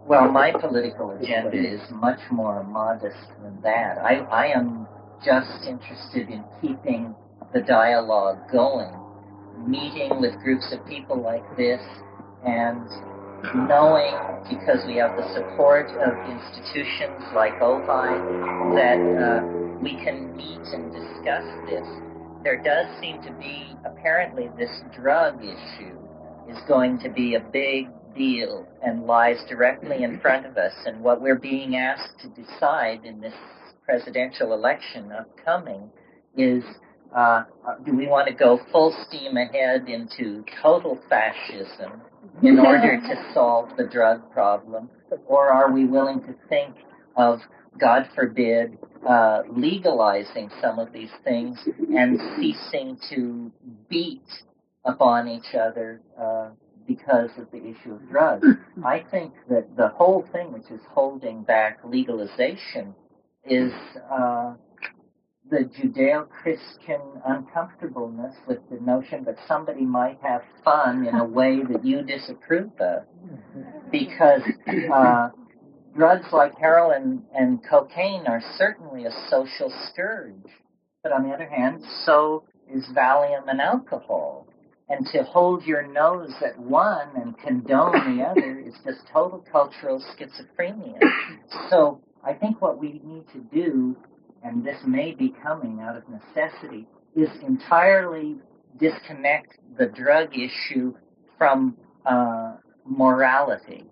Well, my political agenda is much more modest than that. I am just interested in keeping the dialogue going, meeting with groups of people like this, and knowing, because we have the support of institutions like OVI, that we can meet and discuss this. There does seem to be, apparently, this drug issue is going to be a big deal and lies directly in front of us. And what we're being asked to decide in this presidential election upcoming is, do we want to go full steam ahead into total fascism in order to solve the drug problem, or are we willing to think of, God forbid, legalizing some of these things and ceasing to beat upon each other because of the issue of drugs? I think that the whole thing which is holding back legalization is the Judeo-Christian uncomfortableness with the notion that somebody might have fun in a way that you disapprove of. Because drugs like heroin and cocaine are certainly a social scourge. But on the other hand, so is Valium and alcohol. And to hold your nose at one and condone the other is just total cultural schizophrenia. So I think what we need to do, and this may be coming out of necessity, is entirely disconnect the drug issue from morality.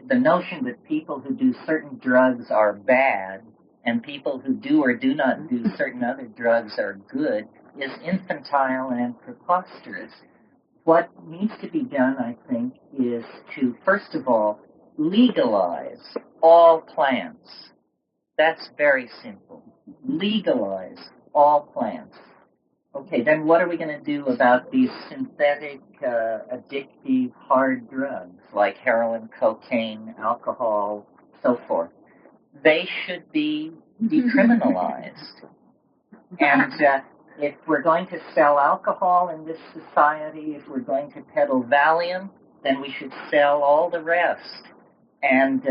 The notion that people who do certain drugs are bad and people who do or do not do certain other drugs are good is infantile and preposterous. What needs to be done, I think, is to, first of all, legalize all plants. That's very simple. Legalize all plants. Okay, then what are we going to do about these synthetic, addictive, hard drugs like heroin, cocaine, alcohol, so forth? They should be decriminalized. And if we're going to sell alcohol in this society, if we're going to peddle Valium, then we should sell all the rest and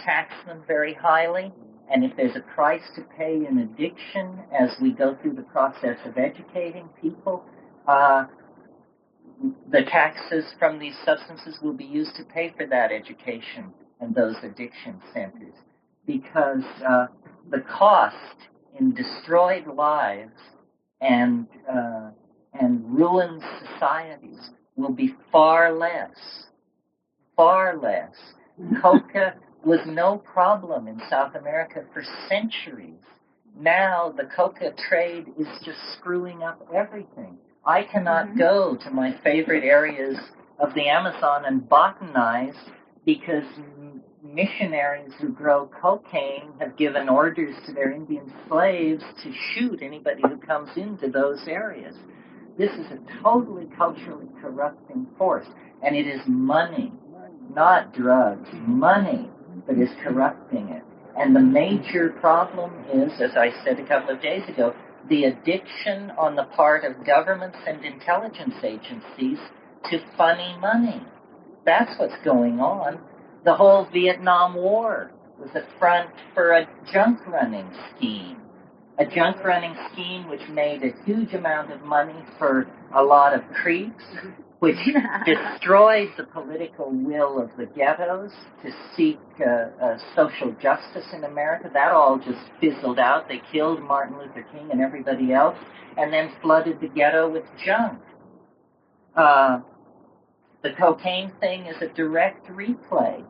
tax them very highly. And if there's a price to pay in addiction as we go through the process of educating people, the taxes from these substances will be used to pay for that education and those addiction centers. Because the cost in destroyed lives and ruined societies will be far less. Far less. Coca was no problem in South America for centuries. Now the coca trade is just screwing up everything. I cannot go to my favorite areas of the Amazon and botanize because missionaries who grow cocaine have given orders to their Indian slaves to shoot anybody who comes into those areas. This is a totally culturally corrupting force, and it is money, not drugs, money that is corrupting it. And the major problem is, as I said a couple of days ago, the addiction on the part of governments and intelligence agencies to funny money. That's what's going on. The whole Vietnam War was a front for a junk running scheme. A junk running scheme which made a huge amount of money for a lot of creeps, which destroyed the political will of the ghettos to seek social justice in America. That all just fizzled out. They killed Martin Luther King and everybody else, and then flooded the ghetto with junk. The cocaine thing is a direct replay.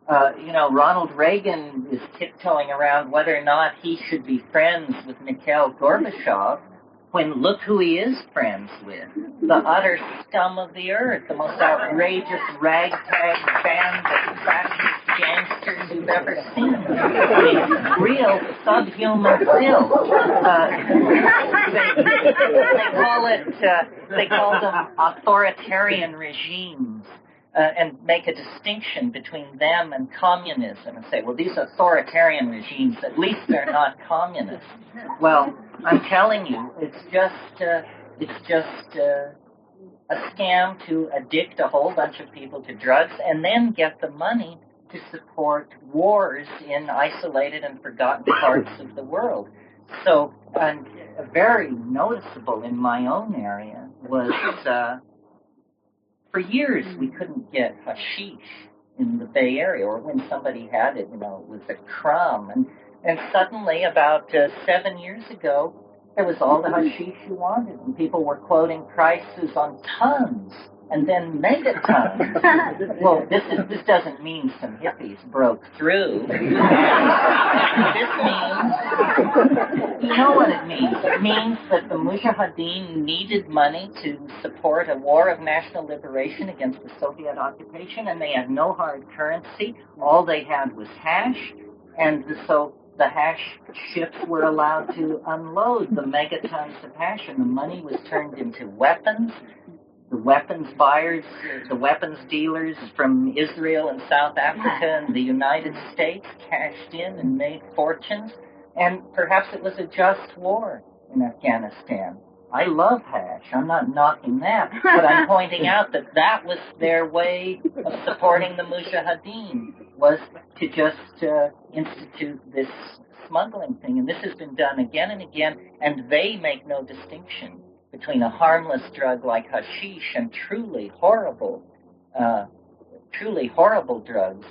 Ronald Reagan is tiptoeing around whether or not he should be friends with Mikhail Gorbachev, when look who he is friends with. The utter scum of the earth, the most outrageous ragtag band of fascist gangsters you've ever seen. I mean, real subhuman filth. They call them authoritarian regimes. And make a distinction between them and communism and say, well, these authoritarian regimes, at least they're not communist. Well, I'm telling you, it's just a scam to addict a whole bunch of people to drugs and then get the money to support wars in isolated and forgotten parts of the world. So, and very noticeable in my own area was, for years we couldn't get hashish in the Bay Area, or when somebody had it, it was a crumb. And suddenly, about 7 years ago, there was all the hashish you wanted, and people were quoting prices on tons and then megatons. Well, this doesn't mean some hippies broke through. This means, you know what it means? It means that the Mujahideen needed money to support a war of national liberation against the Soviet occupation, and they had no hard currency. All they had was hash, and so the hash ships were allowed to unload the megatons of hash, and the money was turned into weapons. The weapons buyers, the weapons dealers from Israel and South Africa and the United States cashed in and made fortunes. And perhaps it was a just war in Afghanistan. I love hash. I'm not knocking that. But I'm pointing out that that was their way of supporting the Mujahideen, was to just institute this smuggling thing. And this has been done again and again, and they make no distinction between a harmless drug like hashish and truly horrible drugs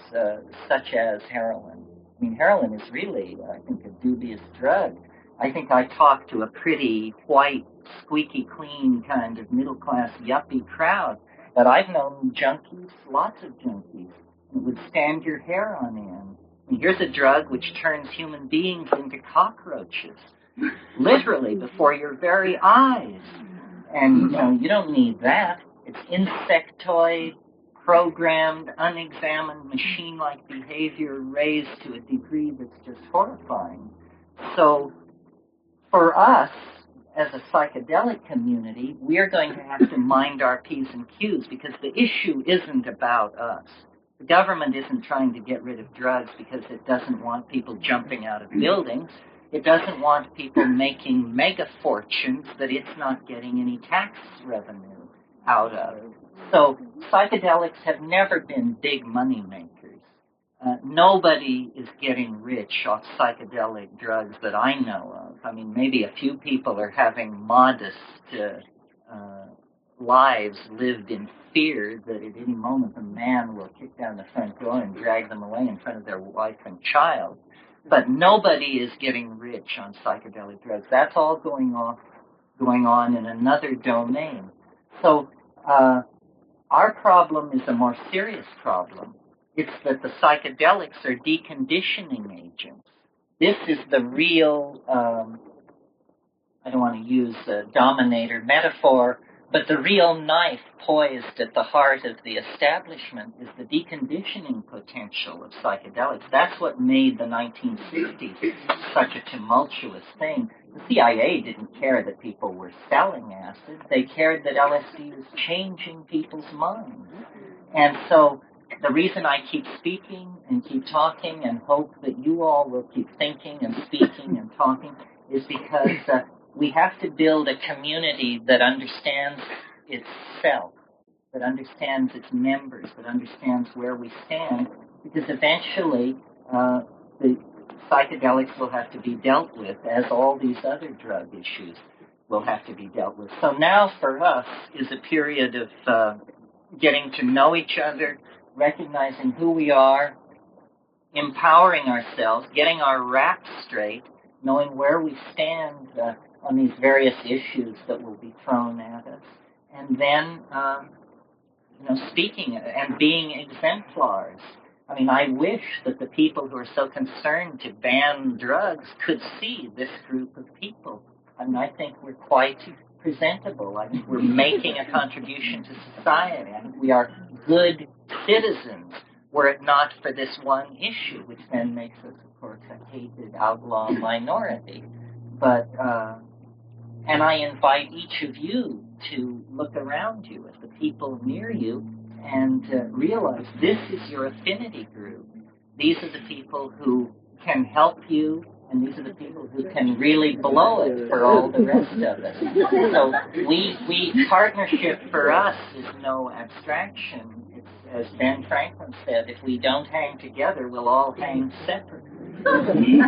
such as heroin. I mean, heroin is really, I think, a dubious drug. I think I talked to a pretty white, squeaky clean kind of middle-class yuppie crowd, but I've known junkies, lots of junkies, that would stand your hair on end. And here's a drug which turns human beings into cockroaches, literally before your very eyes. And, you don't need that. It's insectoid, programmed, unexamined, machine-like behavior raised to a degree that's just horrifying. So, for us, as a psychedelic community, we're going to have to mind our P's and Q's, because the issue isn't about us. The government isn't trying to get rid of drugs because it doesn't want people jumping out of buildings. It doesn't want people making mega fortunes that it's not getting any tax revenue out of. So psychedelics have never been big money makers. Nobody is getting rich off psychedelic drugs that I know of. I mean, maybe a few people are having modest lives lived in fear that at any moment a man will kick down the front door and drag them away in front of their wife and child. But nobody is getting rich on psychedelic drugs. That's all going on in another domain. So our problem is a more serious problem. It's that the psychedelics are deconditioning agents. This is the real, I don't want to use a dominator metaphor, but the real knife poised at the heart of the establishment is the deconditioning potential of psychedelics. That's what made the 1960s such a tumultuous thing. The CIA didn't care that people were selling acid. They cared that LSD was changing people's minds. And so the reason I keep speaking and keep talking and hope that you all will keep thinking and speaking and talking is because we have to build a community that understands itself, that understands its members, that understands where we stand, because eventually the psychedelics will have to be dealt with, as all these other drug issues will have to be dealt with. So now for us is a period of getting to know each other, recognizing who we are, empowering ourselves, getting our rap straight, knowing where we stand on these various issues that will be thrown at us, and then, speaking and being exemplars. I mean, I wish that the people who are so concerned to ban drugs could see this group of people. I mean, I think we're quite presentable. I think we're making a contribution to society. I think we are good citizens, were it not for this one issue, which then makes us, of course, a hated outlaw minority. But, and I invite each of you to look around you at the people near you and realize this is your affinity group. These are the people who can help you, and these are the people who can really blow it for all the rest of us. So partnership for us is no abstraction. It's as Ben Franklin said, if we don't hang together, we'll all hang separately.